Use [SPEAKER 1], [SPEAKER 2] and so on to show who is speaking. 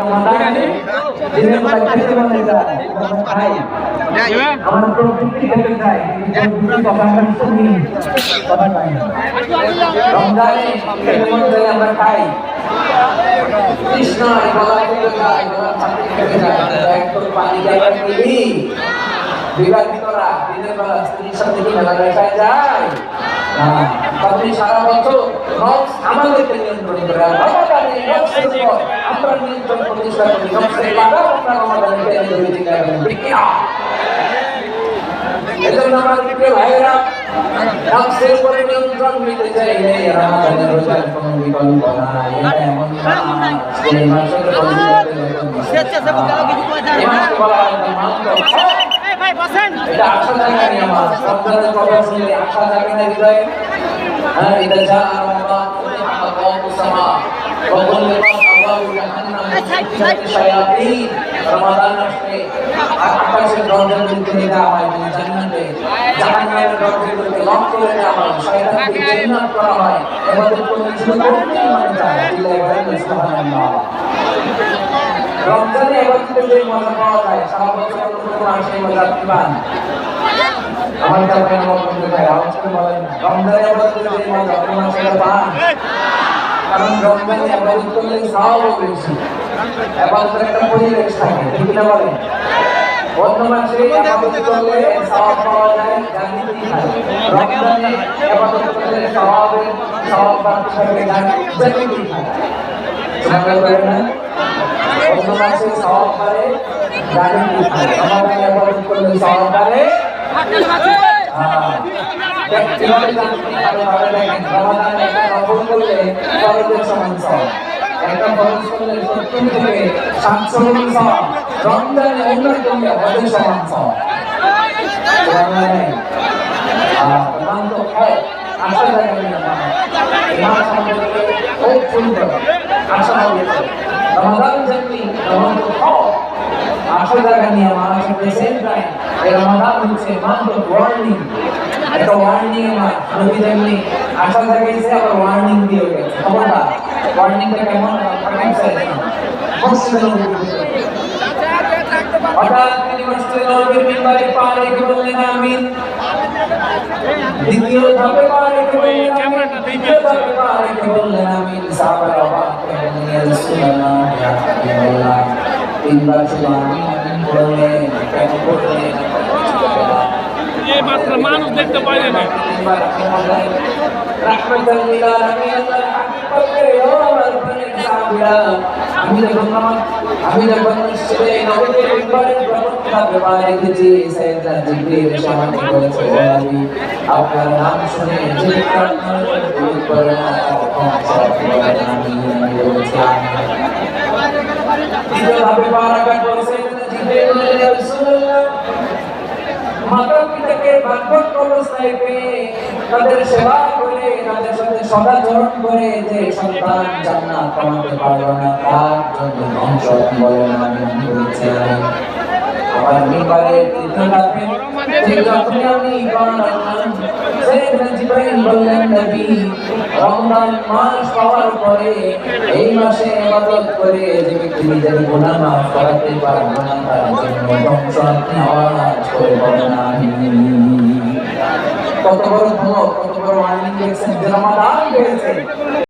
[SPEAKER 1] রমাদান দিনের বেলা খেতে মনে যায় খাই আমার প্রবৃত্তি খেতে চাই কথা আমরা শুনি কথা পাই না রমজানে খেতে মনে যায় আমরা খাই কৃষ্ণ গলা থেকে যায় গলা থেকে যায় একটু পানি জায়গা দিবি বিবাহিতরা দিনের বেলা স্ত্রীর সাথে কি মেলা দেখা যায় আপনি সারা বছর নফস আমাদেরকে নিয়ন্ত্রণ করে রমাদানে নফসের উপর আমরা নিয়ন্ত্রণ প্রতিষ্ঠা করি নফসের বাধা আমরা রমাদানে পেয়ে ধরে দিতে হবে ঠিক না এজন্য আমার প্রিয় ভাইরা নফসের উপরে নিয়ন্ত্রণ নিতে চাইলে রমাদানের রোজার কোনো বিকল্প নাই এটা এমন না এই মাসের স্বেচ্ছাসেবক দল কিছু কয় না ভাই বসেন এটা আশা জায়গা নিয়ে আমার রমজানের কথা শুনলে আশা জায়গা না হৃদয়ে হ্যাঁ এটা যা রমাদান আল্লাহু সামা وقل الله جهنم الشياطين رمضان আসলে আকাশের দরজাগুলোকে দেওয়া হয় জান্নাতে জাহান্নামের দরজাগুলোকে লক করে দেওয়া হয় শয়তানকে জান্নাত করা হয় এবাদত করতে শুরু করতেই মনে চায় সুবহানাল্লাহ রমজানে এবাদতের যে মজা পাওয়া যায় সারা বছর কোনো আসে মজা পান আমার কাছে আমার বন্ধু ভাই আওয়াজ করে বলেন রমজানে এবাদতের যে মজা কোনো আসে পান কারণ রমজানে ইবাদত করলে সওয়াব বেশি ইবাদতের একটা পরিবেশ থাকে ঠিক না বলেন অন্য মাসে ইবাদত করলে সওয়াব পাওয়া যায় জান্নাতি থাকে রমজানে ইবাদত করলে সওয়াব বাড়তে থাকে জান্নাতি থাকে সুবহানাল্লাহ বলেন না অন্য মাসে সওয়াব বাড়ে জান্নাতি থাকে রমজানে ইবাদত করলে সওয়াব বাড়ে কিভাবে জান্নাতি থাকে ভালো দেখেন রমজানে একটা নফল করলে ফরজের সমান সওয়াব একটা ফরজ করলে 70 থেকে 700 গুণ সওয়াব রমজানে উমরা করলে হজের সমান সওয়াব সুবহানাল্লাহ তো হয় আশা জায়গা নিয়ে ইমাম সম্পর্কে খুব সুন্দর আশা হবে রমজান যেমনি রমজান তো আশা জায়গা নিয়ে মানুষ সেম টাইম এই রমজান হচ্ছে মান্থ অফ ওয়ার্নিং একটা ওয়ার্নিং আমার নবী যেমনি আশা জায়গাইছে আবার ওয়ার্নিং দিয়ে গেছে খবরদার ওয়ার্নিংটা কেমন হঠাৎ তিনি মসজিদে নববীর মিম্বারে পা রেখে বললেন আমিন দ্বিতীয় ধাপে পা রেখে বললেন আমিন সাহাবারা অবাক হয়ে বললেন ইয়া রাসূলুল্লাহ ইয়া হাবিবাল্লাহ তিনবার শুধু আমিন আমিন বললেন কেন বললেন এই মাত্র মানুষ দেখতে পাইলে না রাহমাতুল লিল আলামিন আল্লাহর হাবিব বললেন ও আমার প্রিয় সাহাবীরা আমি যখন মসজিদে নববীর মিম্বারে প্রথমবার ব্যবহার দেখেছি সাইয়েদনা জিবরিল এসে আমাকে বলেছে ও নবী আপনার নাম শুনে যে প্রার্থনা করে না আমি বলেছি কিভাবে বারাকাত করেছে জিবরিল বললেন ইয়া রাসূলুল্লাহ মাতা পিতাকে বাধ্যক অবস্থায় পেয়ে তাদের সেবা করে তাদের সাথে সদাচরণ করে যে সন্তান জান্নাত পাওয়াতে পারবে না তার জন্য ধ্বংস বলেন আমি বলেছি আবার মিম্বারে তৃতীয় ধাপে যে যখনই আমি ঈমান আনলাম সাইয়েদনা জিবরাইল বললেন নবী রমজান মাস পাওয়ার পরে এই মাসে ইবাদত করে যে ব্যক্তি নিজের গুনাহ মাফ করাতে পারবে না তার জন্য ধ্বংস আপনি আওয়াজ করে বলেন আমিন কত বড় ধমক কত বড় ওয়ার্নিং দিয়েছেন যে রমাদান পেয়েছে